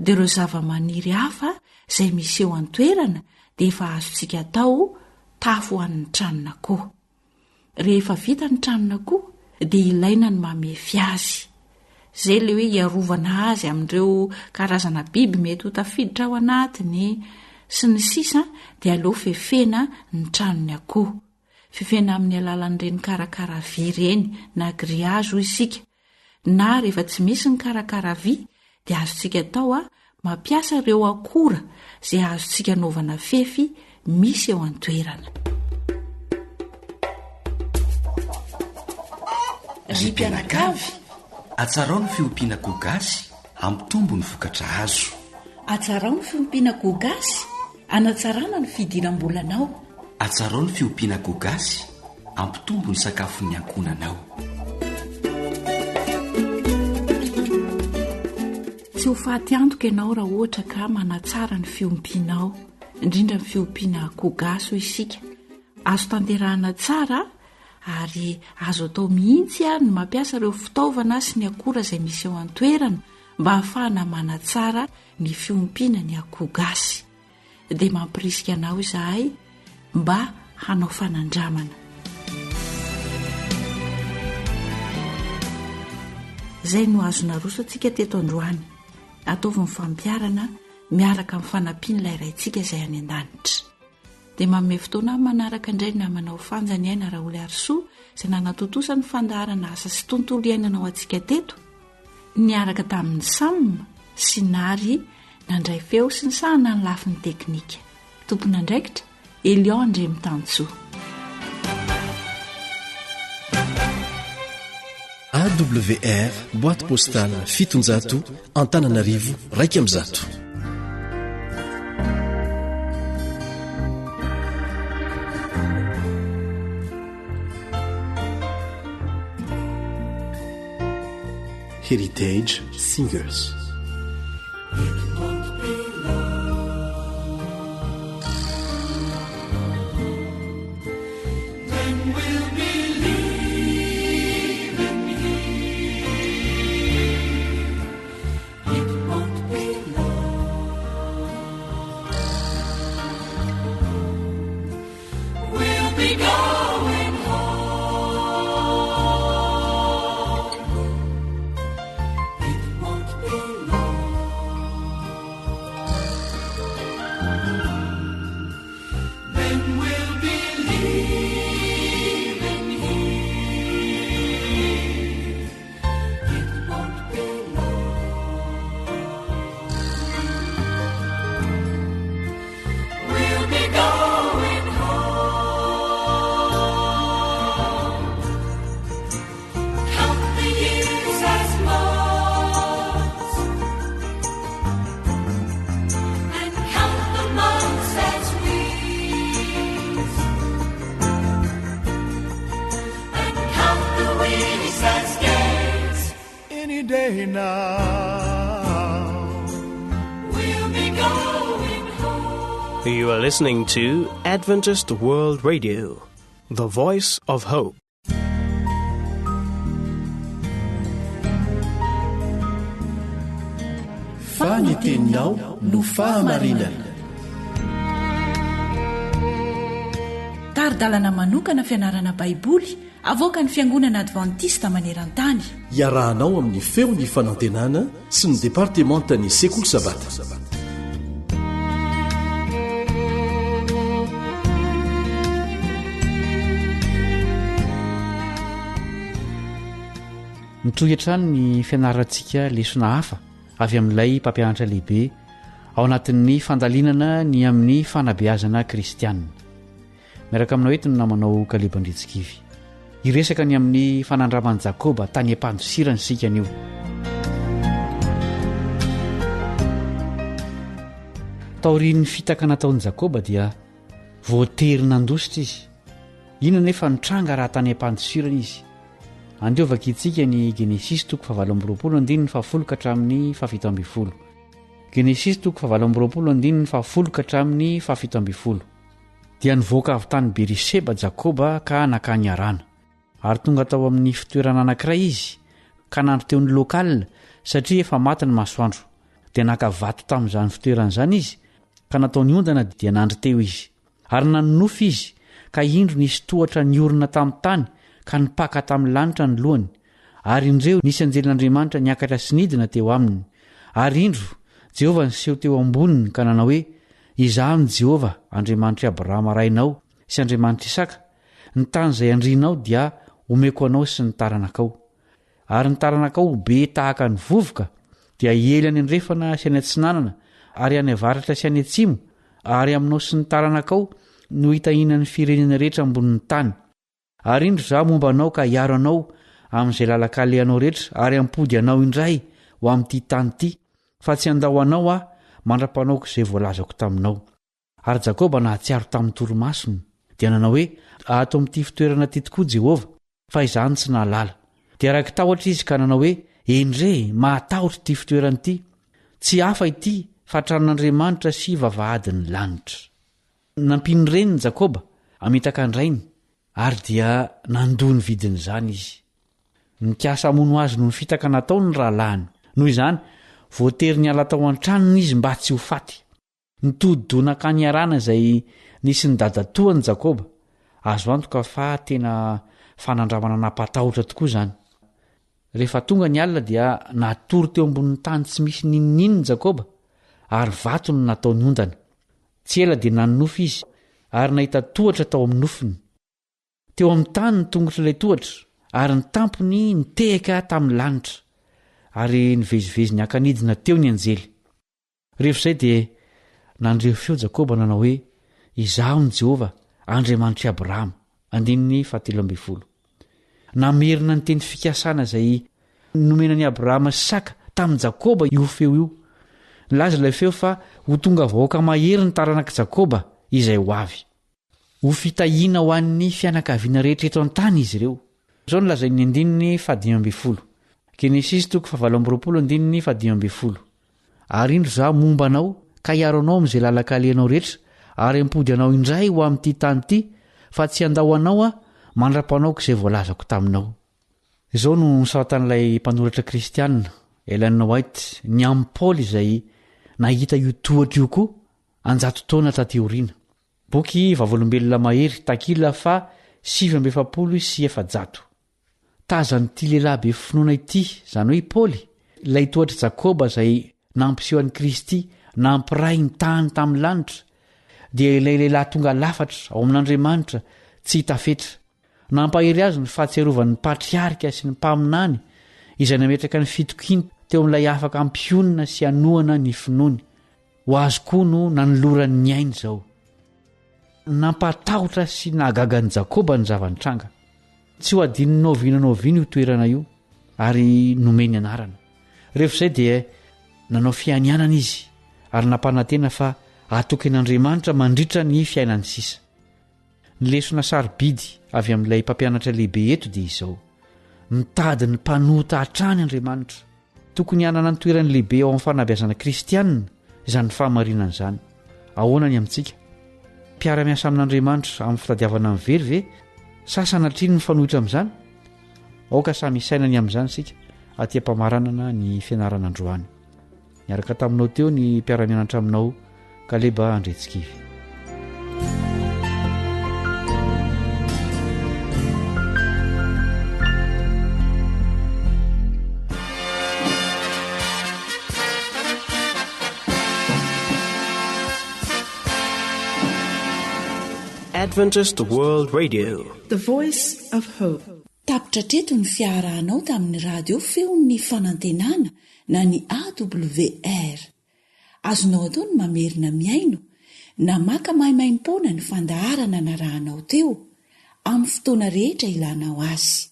dia ireo zava-maniry hafa izay misy eo an-toerana dia efa azontsika atao tafo ho an'ny tranona koa. Rehefa vita ny tranona koa dia ilaina ny mamefy azy. Izay ilay hoe hiarovana azy amin'ireo karazana biby mety ho tafiditra ao anatiny sy ny sisa dia aleo fefena ny tranony akoho. Fefena amin'ny alalan'ireny karakara vy ireny na griazy hoy isika. Na rehefa tsy misy ny karakara vy dia azontsika atao mampiasa ireo akora izay azontsika anaovana fefy misy eo an-toerana. Ry mpianakavy, atsarao ny fiompiana gogasy hampitombo ny vokatra azo. Atsarao ny fiompiana gogasy anatsarana ny fidiram-bolanao. Atsarao ny fiompiana gogasy hampitombo ny sakafon'ny ankonanao. Tsy ho faty antoka ianao raha ohatra ka manatsara ny fiompianao, indrindra ny fiompiana gogasy ho isika. Azo tanterahana tsara ary azo atao mihitsy ny mampiasa ireo fitaovana sy ny akora izay misy eo an-toerana mba hahafahana manatsara ny fiompiana ny akoho gasy. Dia mampirisika anao izahay mba hanao fanandramana. Izay no azona roso antsika teto androany. Ataovy ny fampiarana miaraka amin'ny fanampian'ilay iraintsika izay any an-danitra. Dia manome fotoana manaraka indray na manao fanjany aina raha oly Arsoa izay nanatotosa ny fandaharana asa sy tontolo iainana ao antsika teto. Niaraka tamin'ny Sam sy Nary nandray feo sy ny sahana ny lafin'ny teknika. Tompona andraikitra Elion Andremitansoa. AWR boîte postale 700 Antananarivo 100. Heritage Singers. You are listening to Adventist World Radio, the voice of hope. Faniteninao no fahamarinana. Taridalana manokana fianarana baiboly avoaka ny fiangonana Adventista maneran-tany. Iarahanao amin'ny feon'ny fanantenana sy ny departementan'ny sekoly sabata. Nitrohetrano ny fianarantsika lesona hafa avy amin'ilay mpampianatra lehibe ao anatin'ny fandalinana ny amin'ny fanabeazana kristianina. Miaraka aminao eto no namanao kalebandretsikivy. Iresaka ny amin'ny fanandraman'i Jakoba tany am-pandosirany sika anio. Taorian'ny fitaka nataon'i Jakoba dia voatery nandositra izy. Ino nefa nitranga raha tany am-pandosirana izy. Andiovaka itsika ny Genesis 7:20-70. Genesis 7:20-70. dia nivoaka avy tany Beriseba Jakoba ka nakany arana ary tonga tao amin'ny fitoerana anankiray izy ka nandro teo ny lokala satria efa maty ny masoandro dia nakavato tamin'izany fitoerana izany izy ka natao ny ondana dia nandry teo izy ary nanonofo izy ka indro nisy tohatra niorina tamin'ny tany ka nipaka tamin'ny lanitra ny lohany ary indreo nisy anjelin'Andriamanitra niakatra sy nidina teo aminy ary indro Jehovah niseho teo amboniny ka nanao hoe izaho ny Jehovah Andriamanitry Abrahama rainao sy Andriamanitry Isaka ny tany izay andrinao dia omeko anao sy ny taranakao ary ny taranakao be tahaka ny vovoka dia ely any andrefana sy any atsinanana ary any avaratra sy any atsimo ary aminao sy ny taranakao no hitahinan'ny firenena rehetra ambonin'ny tany ary indro izaho momba anao ka hiaro anao amin'izay lalakalehanao rehetra ary ampody anao indray ho amin'ity tany ity fa tsy andao anao mandra-panaoko izay voalazako taminao ary Jakoba nahatsiaro tamin'ny toromasony dia nanao hoe ato amin'ity fitoerana ity tokoa Jehovah fa izany tsy nahalala dia araka tahotra izy ka nanao hoe endre mahatahotra ity fitoerana ity tsy hafa ity fa tranon'Andriamanitra sy vavahadiny lanitra nampiny reniny Jakoba amitaka andrainy ary dia nandony vidiny izany izy nikasa mono azy no ny fitaka natao ny rahalahiny noho izany voatery ny ala tao an-tranony izy mba tsy ho faty nitodidona kany arana izay nisy ny dadatoany Jakoba azo antoka fa tena fanandramana nampatahotra tokoa izany rehefa tonga ny alina dia natory teo ambonin'ny tany tsy misy ninnininy Jakoba ary vato no natao ny ondana tsy ela dia nanonofo izy ary nahita tohatra tao amin'ny nofony teo amin'ny tany ny tongotra ilay tohatra ary ny tampony nitehaka tamin'ny lanitra ary nivezivezy ny akanidina teo ny anjely rehefa izay dia nandreo feo Jakoba nanao hoe izaho ny Jehovah Andriamanitry Abrahama andininy 17 namerina ny teny fikasana izay nomenany Abrahama sy Isaka tamin'ny Jakoba io feo io nilaza ilay feo fa ho tonga vahoaka mahery ny taranak'i Jakoba izay ho avy ho fitahiana ho an'ny fianakaviana rehetra eto an-tany izy ireo izao nolazain'ny andininy 15 Genesis 17:15 ary indro izaho momba anao ka hiaro anao amin'izay lalakalehanao rehetra ary ampody anao indray ho amin'ity tany ity fa tsy andao anao mandra-panaoko izay voalazako taminao izao no nisawatan'ilay mpanoratra kristianina Ellen White ny amin'ny Paoly izay nahita io tohatra io koa 100 taona taty aoriana boky vavolombelona mahery takila fa 770 tazan'ity lehilahy be finoana ity izany hoe Paoly ilay tohatra Jakoba izay nampiseho an'i Kristy nampiray ny tany tamin'ny lanitra dia ilay lehilahy tonga lafatra ao amin'Andriamanitra tsy hitafetra nampahery azy ny fahatsiarovan'ny patriarika sy ny mpaminany izay nametraka ny fitokiny teo amin'ilay afaka ampionina sy anohana ny finoany ho azo koa no nanoloran'ny ainy izao nampatahotra sy nahagagan'i Jakoba ny zavanitranga tsy ho adinonao viano io toerana io ary nomeny anarana rehefa izay dia nanao fianianana izy ary nampanantena fa atoken'Andriamanitra mandritra ny fiainany sisa ny lesona sarobidy avy amin'ilay mpampianatra lehibe eto dia izao mitady ny mpanota hatrany Andriamanitra tokony hanana ny toerany lehibe ao amin'ny fanabeazana kristianina izany fahamarinana izany ahoana ny amintsika mpiara-miasa amin'Andriamanitra amin'ny fitadiavana ny very ve sasana triny ny fanohitra amin'izany aoka samy isainany amin'izany sika aty ampamaranana ny fianarana androany niaraka taminao teo ny mpiara-mianatra aminao Kaleba Andretsikivy Adventist World Radio, The Voice of Hope. Tapitra treto ny fiarahanao tamin'ny radio feon'ny fanantenana na ny AWR. Azonao atao ny mamerina miaino na maka mahimaimpona ny fandaharana narahanao teo amin'ny fotoana rehetra ilanao azy.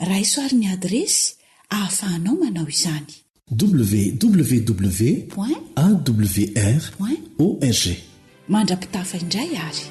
Raisoaryn'ny adresy ahafahanao manao izany. www.awr.org. Mandrapitafa indray ary.